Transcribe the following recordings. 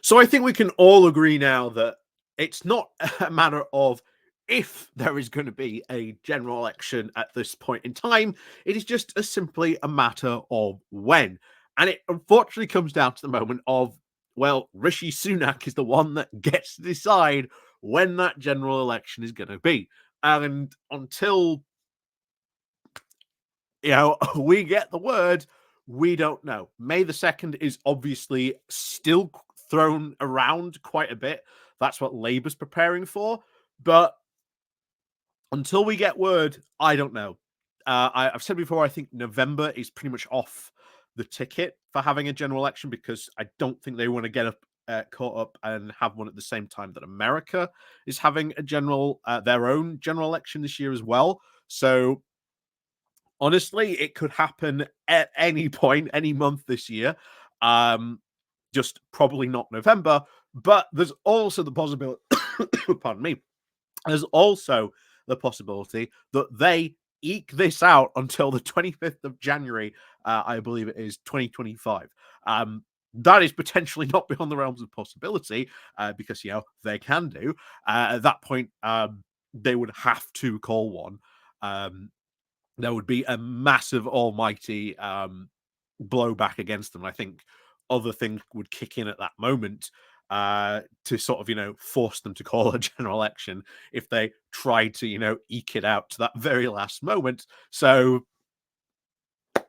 So I think we can all agree now that it's not a matter of if there is going to be a general election at this point in time. It is just simply a matter of when. And it unfortunately comes down to the moment of, well, Rishi Sunak is the one that gets to decide when that general election is going to be. And until, we get the word, we don't know. May the 2nd is obviously still thrown around quite a bit. That's what Labour's preparing for. But until we get word, I don't know. I've said before, I think November is pretty much off the ticket for having a general election because I don't think they want to get caught up and have one at the same time that America is having a their own general election this year as well. So honestly, it could happen at any point, any month this year. Just probably not November. But there's also the possibility, pardon me, there's also the possibility that they eke this out until the 25th of January, I believe it is 2025. That is potentially not beyond the realms of possibility because, they can do. At that point, they would have to call one. There would be a massive almighty blowback against them. I think other things would kick in at that moment to sort of, force them to call a general election if they tried to, eke it out to that very last moment. So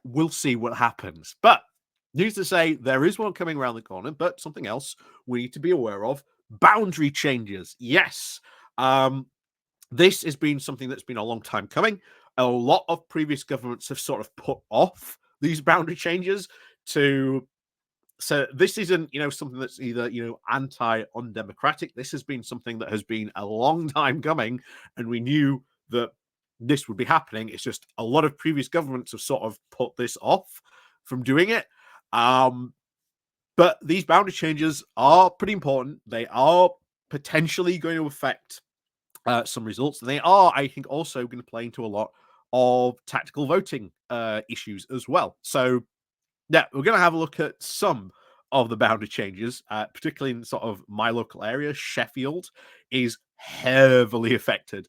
we'll see what happens. But news to say, there is one coming around the corner, but something else we need to be aware of. Boundary changes. Yes. This has been something that's been a long time coming. A lot of previous governments have sort of put off these boundary changes so this isn't, something that's either, anti-undemocratic. This has been something that has been a long time coming, and we knew that this would be happening. It's just a lot of previous governments have sort of put this off from doing it. But these boundary changes are pretty important. They are potentially going to affect some results. They are, I think, also going to play into a lot of tactical voting issues as well. So, yeah, we're going to have a look at some of the boundary changes, particularly in sort of my local area. Sheffield is heavily affected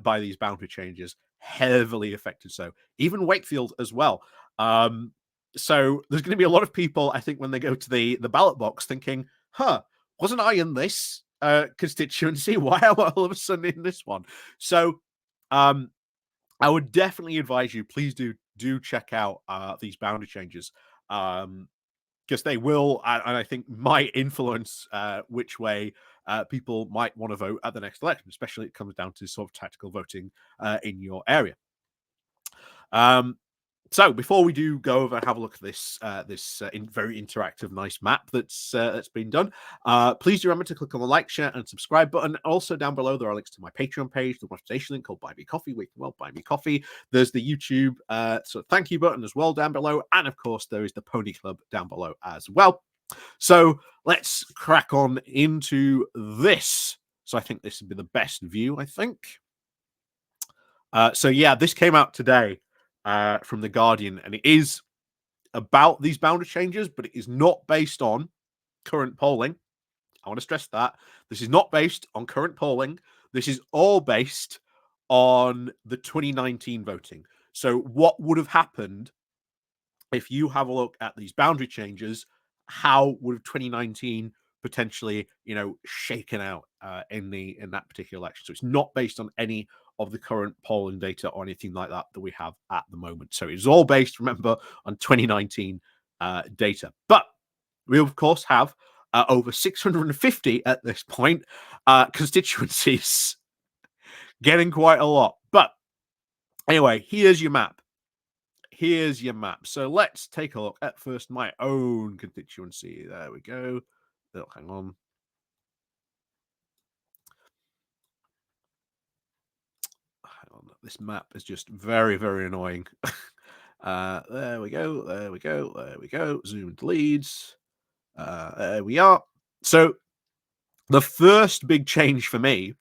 by these boundary changes, heavily affected. So even Wakefield as well. So there's going to be a lot of people, I think, when they go to the ballot box thinking, wasn't I in this constituency? Why am I all of a sudden in this one? So I would definitely advise you, please do check out these boundary changes because they will, and I think might influence which way people might want to vote at the next election, especially it comes down to sort of tactical voting in your area. So before we do go over and have a look at this very interactive, nice map that's been done, please do remember to click on the like, share, and subscribe button. Also down below there are links to my Patreon page, the monetization link called Buy Me Coffee, where you can buy me coffee. There's the YouTube thank you button as well down below, and of course there is the Pony Club down below as well. So let's crack on into this. So I think this would be the best view, I think. So yeah, this came out today. From The Guardian, and it is about these boundary changes, but it is not based on current polling. I want to stress that. This is not based on current polling. This is all based on the 2019 voting. So what would have happened if you have a look at these boundary changes? How would have 2019 potentially, shaken out in that particular election? So it's not based on any of the current polling data or anything like that we have at the moment. So it's all based, remember, on 2019 data. But we, of course, have over 650 at this point constituencies, getting quite a lot. But anyway, here's your map. So let's take a look at first my own constituency. There we go. Oh, hang on. This map is just very, very annoying. There we go. Zoom into Leeds. There we are. So the first big change for me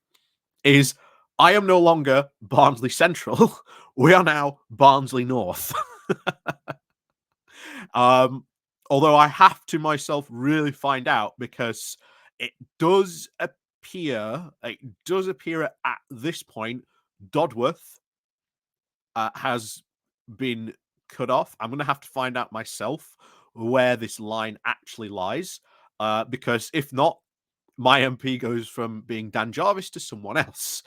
is I am no longer Barnsley Central. We are now Barnsley North. Although I have to myself really find out, because it does appear at this point, Dodworth has been cut off. I'm going to have to find out myself where this line actually lies, because if not, my MP goes from being Dan Jarvis to someone else.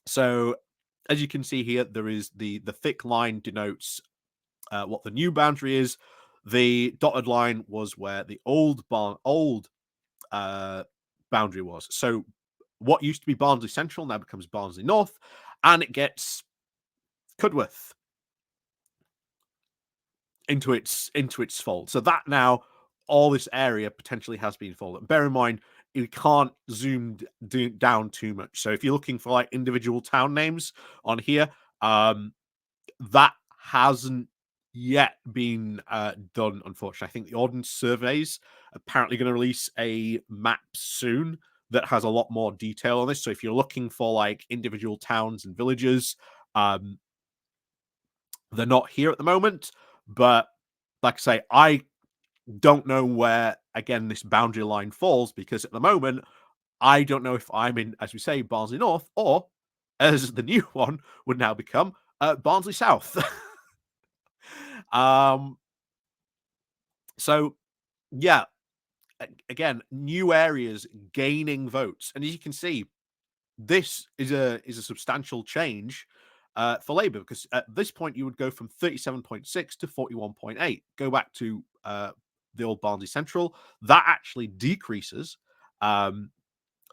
So as you can see here, there is the thick line denotes what the new boundary is. The dotted line was where the old boundary was. So what used to be Barnsley Central now becomes Barnsley North, and it gets Cudworth into its fold. So that now all this area potentially has been folded. Bear in mind, you can't zoom down too much. So if you're looking for like individual town names on here, that hasn't yet been done, unfortunately. I think the Ordnance Survey's apparently going to release a map soon that has a lot more detail on this. So if you're looking for like individual towns and villages, they're not here at the moment. But like I say, I don't know where, again, this boundary line falls, because at the moment, I don't know if I'm in, as we say, Barnsley North, or as the new one would now become, Barnsley South. So, yeah, again, new areas gaining votes. And as you can see, this is a substantial change for Labour, because at this point you would go from 37.6 to 41.8. Go back to the old Barnsley Central, that actually decreases from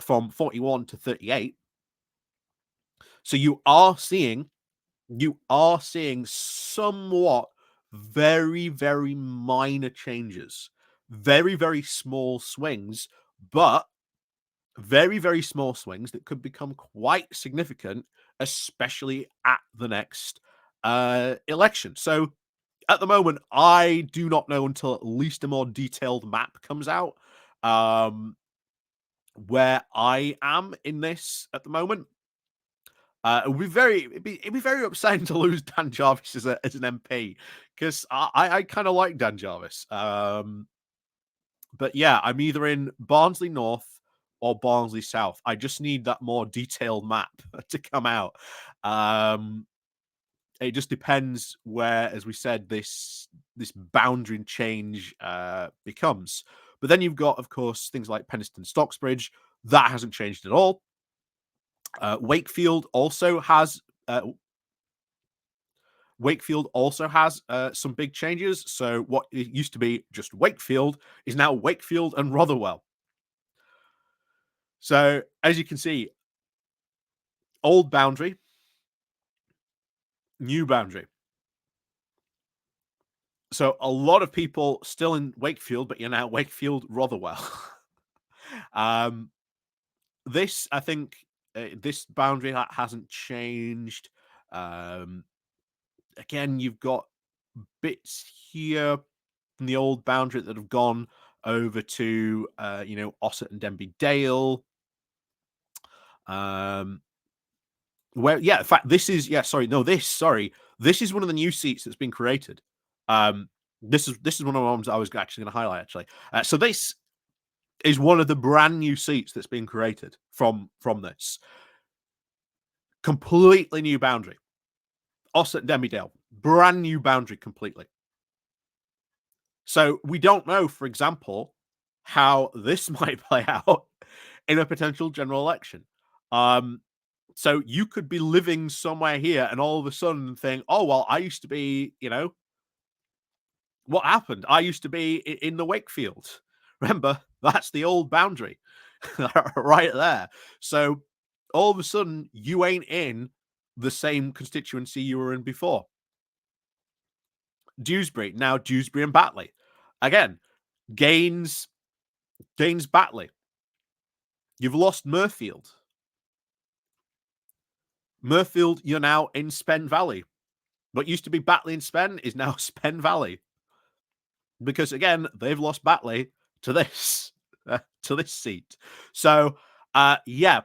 41 to 38. So you are seeing somewhat very, very minor changes, very, very small swings, but very, very small swings that could become quite significant, especially at the next election. So at the moment, I do not know until at least a more detailed map comes out where I am in this at the moment. It'd be very upsetting to lose Dan Jarvis as an MP, because I kind of like Dan Jarvis. But yeah, I'm either in Barnsley North or Barnsley South. I just need that more detailed map to come out. It just depends where, as we said, this boundary change becomes. But then you've got, of course, things like Penistone Stocksbridge. That hasn't changed at all. Wakefield also has some big changes. So what it used to be just Wakefield is now Wakefield and Rotherwell. So as you can see, old boundary, new boundary. So a lot of people still in Wakefield, but you're now Wakefield Rotherwell. This, I think, this boundary hasn't changed. Again, you've got bits here from the old boundary that have gone over to, Ossett and Denby Dale. Where, yeah, in fact, this is, this is one of the new seats that's been created. This is one of the ones I was actually going to highlight, actually. So this is one of the brand new seats that's been created from this. Completely new boundary. Ossett and Denby Dale, brand new boundary completely. So we don't know, for example, how this might play out in a potential general election. So you could be living somewhere here and all of a sudden think, oh, well, I used to be, what happened? I used to be in the Wakefield. Remember, that's the old boundary right there. So all of a sudden, you ain't in the same constituency you were in before. Dewsbury, now Dewsbury and Batley. Again, Gaines, Batley. You've lost Murfield. Murfield, you're now in Spen Valley. What used to be Batley and Spen is now Spen Valley. Because again, they've lost Batley to this seat. So yeah,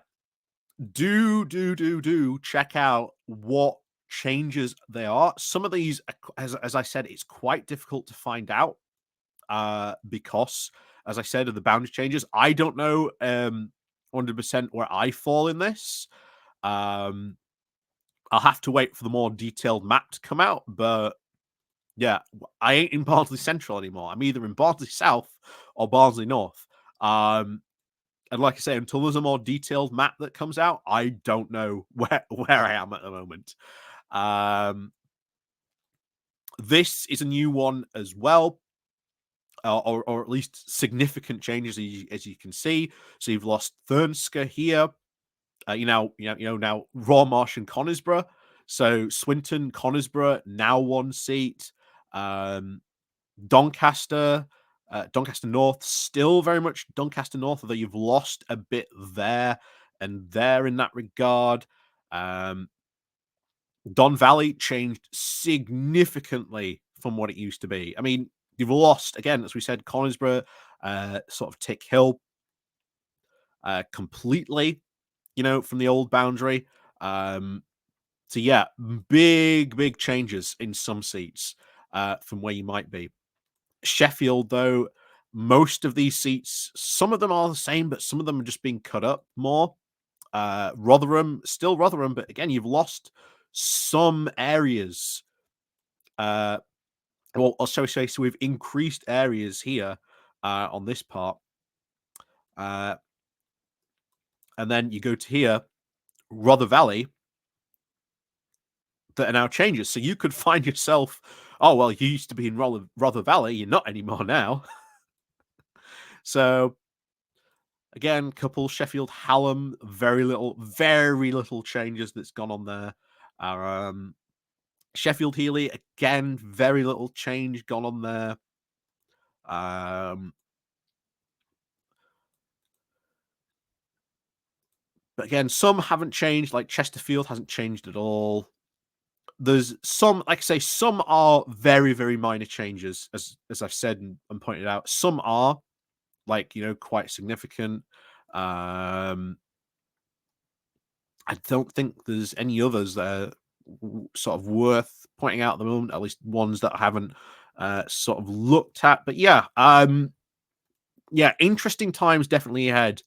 do check out what changes they are. Some of these, as I said, it's quite difficult to find out because, as I said, of the boundary changes. I don't know 100% where I fall in this. Um, I'll have to wait for the more detailed map to come out, but yeah, I ain't in Barnsley Central anymore. I'm either in Barnsley South or Barnsley North. And like I say, until there's a more detailed map that comes out, I don't know where I am at the moment. This is a new one as well, or at least significant changes as you can see. So you've lost Thurnska here. Now Rawmarsh and Conisborough. So Swinton, Conisborough now one seat. Doncaster, Doncaster North, still very much Doncaster North, although you've lost a bit there and there in that regard. Don Valley changed significantly from what it used to be. I mean, you've lost, again, as we said, Conisborough, sort of Tick Hill completely, from the old boundary. So yeah, big changes in some seats from where you might be. Sheffield, though, most of these seats, some of them are the same, but some of them are just being cut up more. Rotherham, still Rotherham, but again, you've lost some areas. So we've increased areas here on this part. And then you go to here, Rother Valley, that are now changes. So you could find yourself, oh, well, you used to be in Rother Valley, you're not anymore now. So again, couple Sheffield Hallam, very little changes that's gone on there. Sheffield Healy, again, very little change gone on there. But again, some haven't changed, like Chesterfield hasn't changed at all. There's some, like I say, some are very minor changes, as I've said and pointed out. Some are, like, quite significant. I don't think there's any others that are sort of worth pointing out at the moment, at least ones that I haven't sort of looked at. But yeah, interesting times definitely ahead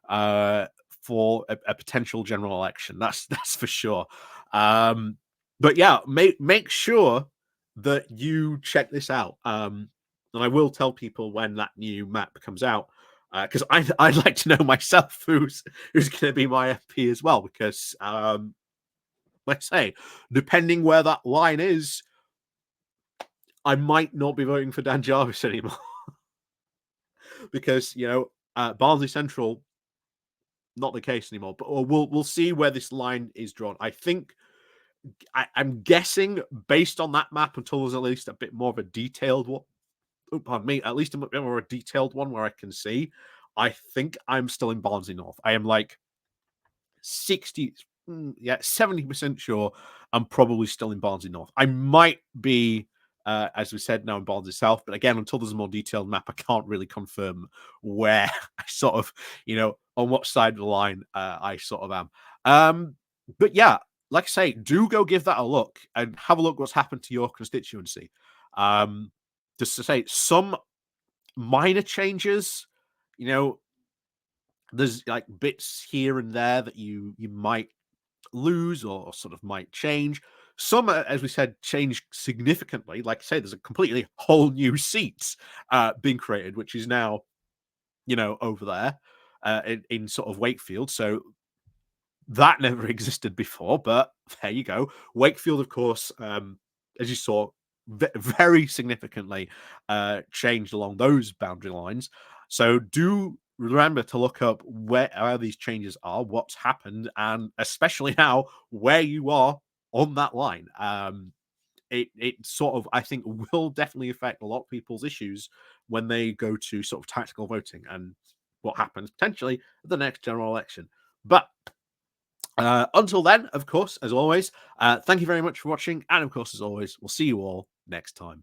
for a potential general election. That's for sure. But yeah, make sure that you check this out. And I will tell people when that new map comes out, because I'd like to know myself who's going to be my FP as well. Because let's say, depending where that line is, I might not be voting for Dan Jarvis anymore. Because Barnsley Central, not the case anymore. But we'll see where this line is drawn. I think I'm guessing based on that map, until there's at least a bit more of a detailed one. Oh, pardon me, at least a bit more of a detailed one where I can see. I think I'm still in Barnsley North. I am like 70% sure I'm probably still in Barnsley North. I might be, as we said, now in Barnsley South, but again, until there's a more detailed map, I can't really confirm where I sort of, on what side of the line I sort of am. But yeah, like I say, do go give that a look and have a look what's happened to your constituency. Just to say, some minor changes, there's like bits here and there that you might lose or sort of might change. Some, as we said, change significantly. Like I say, there's a completely whole new seats being created, which is now, over there in sort of Wakefield. So that never existed before, but there you go. Wakefield, of course, as you saw, very significantly changed along those boundary lines. So do remember to look up where these changes are, what's happened, and especially now where you are on that line. It sort of, I think, will definitely affect a lot of people's issues when they go to sort of tactical voting and what happens potentially at the next general election. But until then, of course, as always, thank you very much for watching. And of course, as always, we'll see you all next time.